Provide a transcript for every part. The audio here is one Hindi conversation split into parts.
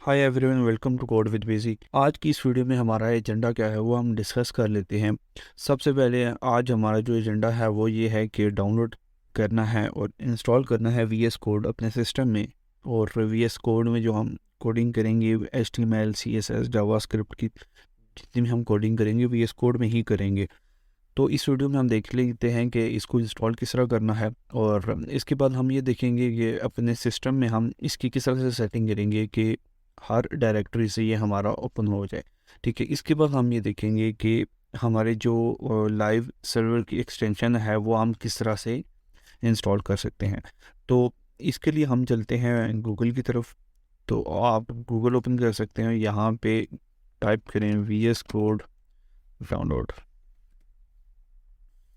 Hi everyone, welcome to code with busy. आज की इस वीडियो में हमारा एजेंडा क्या है वो हम डिस्कस कर लेते हैं। सबसे पहले आज हमारा जो एजेंडा है वो ये है कि डाउनलोड करना है और इंस्टॉल करना है वी एस कोड अपने सिस्टम में। और वी एस कोड में जो हम कोडिंग करेंगे HTML CSS जावास्क्रिप्ट की जितनी भी हम कोडिंग करेंगे वी एस कोड में ही करेंगे। तो इस वीडियो में हम देख लेते हैं कि इसको इंस्टॉल किस तरह करना है, और इसके बाद हम ये देखेंगे कि अपने सिस्टम में हम इसकी किस तरह से सेटिंग करेंगे कि हर डायरेक्टरी से ये हमारा ओपन हो जाए। ठीक है, इसके बाद हम ये देखेंगे कि हमारे जो लाइव सर्वर की एक्सटेंशन है वो हम किस तरह से इंस्टॉल कर सकते हैं। तो इसके लिए हम चलते हैं गूगल की तरफ। तो आप गूगल ओपन कर सकते हैं, यहाँ पे टाइप करें वी एस कोड डाउनलोड।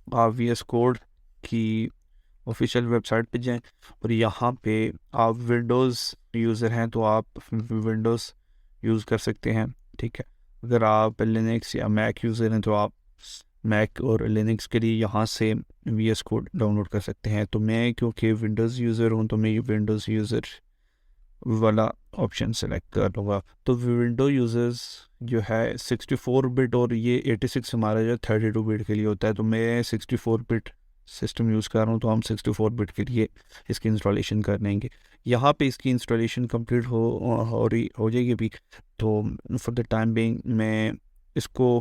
आप वी एस कोड की ऑफिशियल वेबसाइट पे जाएं और यहाँ पे आप विंडोज़ यूज़र हैं तो आप विंडोज़ यूज़ कर सकते हैं। ठीक है, अगर आप लिनक्स या मैक यूज़र हैं तो आप मैक और लिनक्स के लिए यहाँ से वी एस कोड डाउनलोड कर सकते हैं। तो मैं क्योंकि विंडोज़ यूज़र हूँ तो मैं विंडोज़ यूज़र वाला ऑप्शन सेलेक्ट कर लूँगा। तो विंडो यूज़र्स जो है 64 बिट और ये 86 हमारा जो 32 बिट के लिए होता है। तो मैं 64 बिट सिस्टम यूज़ कर रहा हूँ तो हम 64 बिट के लिए इसकी इंस्टॉलेशन कर लेंगे। यहाँ पे इसकी इंस्टॉलेशन कंप्लीट हो जाएगी अभी। तो फॉर द टाइम बिंग मैं इसको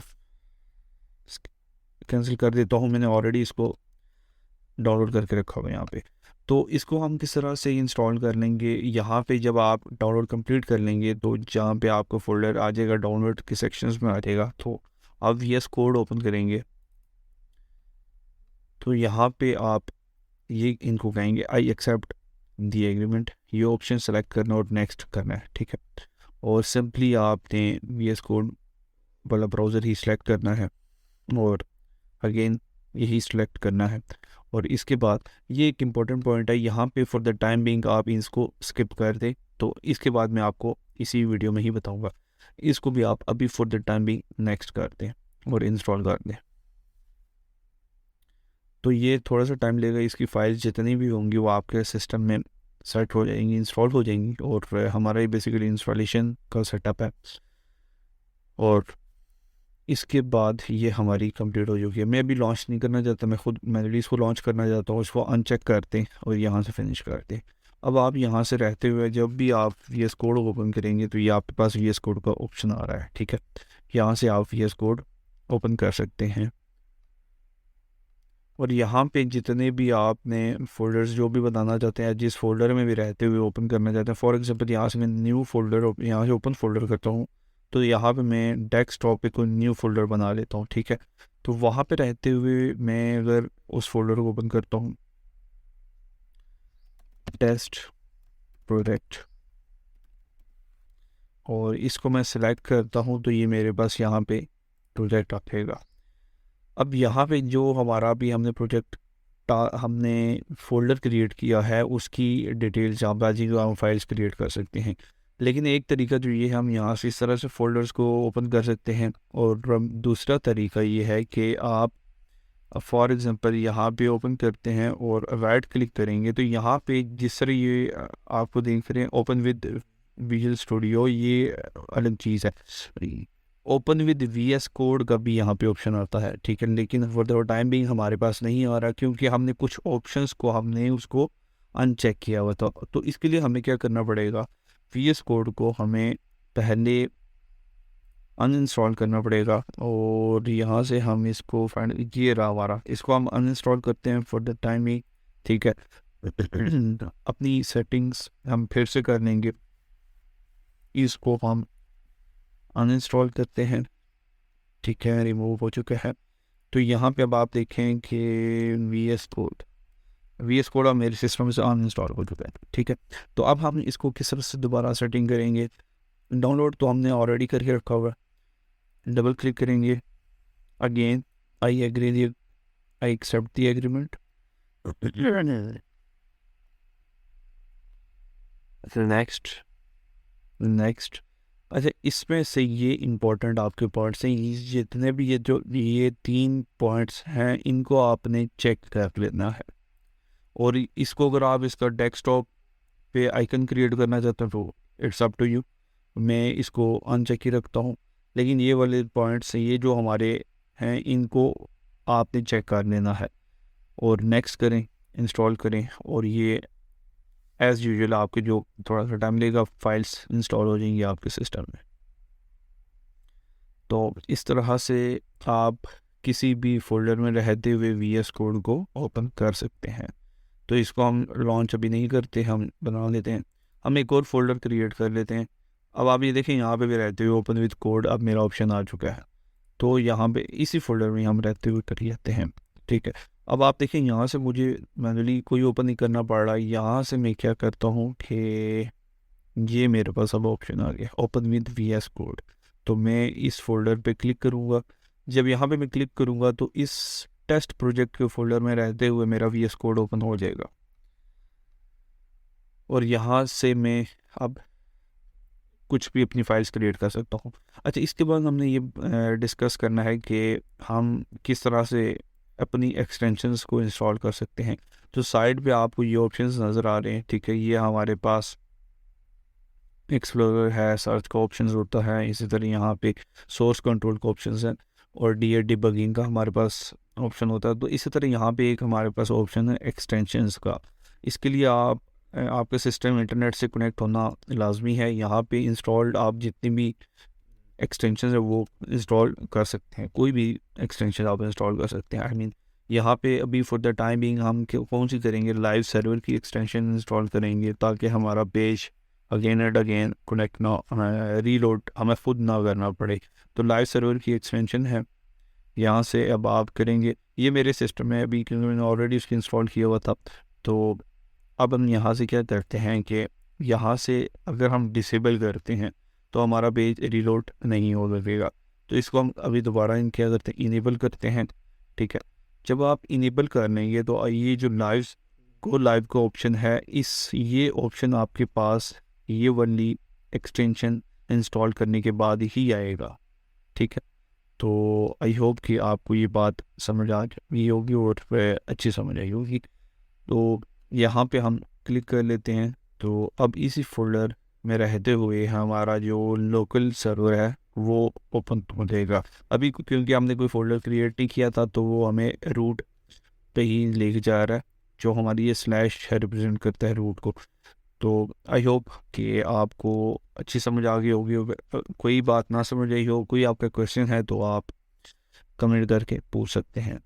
कैंसिल कर देता हूँ, मैंने ऑलरेडी इसको डाउनलोड करके रखा हुआ है यहाँ पे। तो इसको हम किस तरह से इंस्टॉल कर लेंगे, यहाँ पे जब आप डाउनलोड कंप्लीट कर लेंगे तो जहाँ पे आपको फोल्डर आ जाएगा डाउनलोड के सेक्शंस में आ जाएगा, तो आप वी एस कोड ओपन करेंगे। तो यहाँ पे आप ये इनको कहेंगे आई एक्सेप्ट दी एग्रीमेंट, ये ऑप्शन सेलेक्ट करना और नेक्स्ट करना है। ठीक है, और सिंपली आपने वी एस कोड वाला ब्राउज़र ही सिलेक्ट करना है और अगेन यही सिलेक्ट करना है। और इसके बाद ये एक इम्पॉर्टेंट पॉइंट है, यहाँ पे फॉर द टाइम बिंग आप इसको स्किप कर दें, तो इसके बाद मैं आपको इसी वीडियो में ही बताऊंगा। इसको भी आप अभी for the time being next कर दें और इंस्टॉल कर दें। तो ये थोड़ा सा टाइम लेगा, इसकी फाइल्स जितनी भी होंगी वो आपके सिस्टम में सेट हो जाएंगी, इंस्टॉल हो जाएंगी। और हमारा ये बेसिकली इंस्टॉलेशन का सेटअप है और इसके बाद ये हमारी कंप्लीट हो चुकी है। मैं अभी लॉन्च नहीं करना चाहता, मैं खुद मैनुअली इसको लॉन्च करना चाहता हूँ। इसको अनचेक करते हैं और यहाँ से फिनिश करते हैं। अब आप यहाँ से रहते हुए जब भी आप वी एस कोड ओपन करेंगे तो ये आपके पास वी एस कोड का ऑप्शन आ रहा है। ठीक है, यहाँ से आप वी एस कोड ओपन कर सकते हैं और यहाँ पे जितने भी आपने फोल्डर्स जो भी बनाना चाहते हैं, जिस फोल्डर में भी रहते हुए ओपन करना चाहते हैं, फॉर एग्जांपल यहाँ से मैं न्यू फोल्डर यहाँ से ओपन फोल्डर करता हूँ। तो यहाँ पे मैं डेस्कटॉप पे कोई न्यू फोल्डर बना लेता हूँ। ठीक है, तो वहाँ पे रहते हुए मैं अगर उस फोल्डर को ओपन करता हूँ, टेस्ट प्रोजेक्ट, और इसको मैं सिलेक्ट करता हूँ तो ये मेरे पास यहाँ पे प्रोजेक्ट आएगा। अब यहाँ पे जो हमारा भी हमने प्रोजेक्ट हमने फोल्डर क्रिएट किया है उसकी डिटेल्स यहाँ पे जो हम फाइल्स क्रिएट कर सकते हैं। लेकिन एक तरीका जो ये हम यहाँ से इस तरह से फोल्डर्स को ओपन कर सकते हैं, और दूसरा तरीका ये है कि आप फॉर एग्जांपल यहाँ पे ओपन करते हैं और राइट क्लिक करेंगे तो यहाँ पे जिस तरह ये आपको देख रहे हैं ओपन विद विजुअल स्टूडियो, ये अलग चीज़ है। Open with V S code का भी यहाँ पे ऑप्शन आता है। ठीक है, लेकिन फॉर द टाइम बिंग हमारे पास नहीं आ रहा क्योंकि हमने कुछ ऑप्शंस को हमने उसको अनचेक किया हुआ था। तो इसके लिए हमें क्या करना पड़ेगा, वी एस कोड को हमें पहले अनइंस्टॉल करना पड़ेगा और यहाँ से हम इसको फाइनल ये रहा हमारा, इसको हम अनइंस्टॉल करते हैं फॉर द टाइम बिंग। ठीक है, अपनी सेटिंग्स हम फिर से कर लेंगे, इसको हम अनइंस्टॉल करते हैं। ठीक है, रिमूव हो चुका है। तो यहाँ पे अब आप देखें कि वी एस कोड अब मेरे सिस्टम से अनइंस्टॉल हो चुका है। ठीक है, तो अब हम इसको किस तरह से दोबारा सेटिंग करेंगे। डाउनलोड तो हमने ऑलरेडी करके रखा हुआ है, डबल क्लिक करेंगे, again I agree I accept the agreement, next next. अच्छा, इसमें से ये इम्पोर्टेंट आपके पॉइंट्स हैं, ये जितने भी ये 3 पॉइंट्स हैं इनको आपने चेक कर लेना है। और इसको अगर आप इसका डेस्कटॉप पे आइकन क्रिएट करना चाहते हैं तो इट्स अप टू यू। मैं इसको अनचेक ही रखता हूँ। लेकिन ये वाले पॉइंट्स ये जो हमारे हैं इनको आपने चेक कर लेना है और नेक्स्ट करें, इंस्टॉल करें, और ये एज़ यूजुअल आपके जो थोड़ा सा टाइम लेगा फाइल्स इंस्टॉल हो जाएंगी आपके सिस्टम में। तो इस तरह से आप किसी भी फोल्डर में रहते हुए VS कोड को ओपन कर सकते हैं। तो इसको हम लॉन्च अभी नहीं करते, हम बना लेते हैं। हम एक और फोल्डर क्रिएट कर लेते हैं। अब आप ये देखें यहाँ पे भी रहते हुए ओपन विद कोड अब मेरा ऑप्शन आ चुका है। तो यहाँ पे इसी फोल्डर में हम रहते हुए कर लेते हैं, ठीक है। अब आप देखें यहाँ से मुझे मैनुअली कोई ओपन नहीं करना पड़ रहा। यहाँ से मैं क्या करता हूँ कि ये मेरे पास अब ऑप्शन आ गया ओपन विद VS कोड। तो मैं इस फोल्डर पे क्लिक करूँगा। जब यहाँ पे मैं क्लिक करूँगा तो इस टेस्ट प्रोजेक्ट के फोल्डर में रहते हुए मेरा VS कोड ओपन हो जाएगा और यहाँ से मैं अब कुछ भी अपनी फाइल्स क्रिएट कर सकता हूँ। अच्छा, इसके बाद हमने ये डिस्कस करना है कि हम किस तरह से अपनी एक्सटेंशंस को इंस्टॉल कर सकते हैं। तो साइड पे आपको ये ऑप्शंस नज़र आ रहे हैं, ठीक है। ये हमारे पास एक्सप्लोरर है, सर्च का ऑप्शन होता है, इसी तरह यहाँ पे सोर्स कंट्रोल का ऑप्शन है और डिबगिंग का हमारे पास ऑप्शन होता है। तो इसी तरह यहाँ पे एक हमारे पास ऑप्शन है एक्सटेंशंस का। इसके लिए आपके सिस्टम इंटरनेट से कनेक्ट होना लाजमी है। यहाँ पे इंस्टॉल्ड आप जितनी भी एक्सटेंशन है वो इंस्टॉल कर सकते हैं, कोई भी एक्सटेंशन आप इंस्टॉल कर सकते हैं। आई मीन यहाँ पे अभी फॉर द टाइम बिंग हम कौन सी करेंगे, लाइव सर्वर की एक्सटेंशन इंस्टॉल करेंगे ताकि हमारा page again and again connect ना, रीलोड हमें खुद ना करना पड़े। तो लाइव सर्वर की एक्सटेंशन है, यहाँ से अब आप करेंगे। ये मेरे सिस्टम में अभी क्योंकि मैंने ऑलरेडी उसकी इंस्टॉल किया हुआ था। तो अब हम यहाँ से क्या करते हैं कि यहाँ से अगर हम डिसेबल करते हैं तो हमारा पेज रीलोड नहीं हो लगेगा। तो इसको हम अभी दोबारा क्या करते हैं, इनेबल करते हैं, ठीक है। जब आप इनेबल कर लेंगे तो ये जो लाइव का ऑप्शन है, ये ऑप्शन आपके पास ये वाली एक्सटेंशन इंस्टॉल करने के बाद ही आएगा, ठीक है। तो आई होप कि आपको ये बात समझ आ गई होगी और अच्छी समझ आई होगी। तो यहाँ पे हम क्लिक कर लेते हैं। तो अब इसी फोल्डर में रहते हुए हमारा जो लोकल सर्वर है वो ओपन हो जाएगा। अभी क्योंकि हमने कोई फोल्डर क्रिएट नहीं किया था तो वो हमें रूट पे ही लेके जा रहा है, जो हमारी ये स्लैश रिप्रेजेंट करता है रूट को। तो आई होप कि आपको अच्छी समझ आ गई होगी। कोई बात ना समझ आई हो, कोई आपका क्वेश्चन है तो आप कमेंट करके पूछ सकते हैं।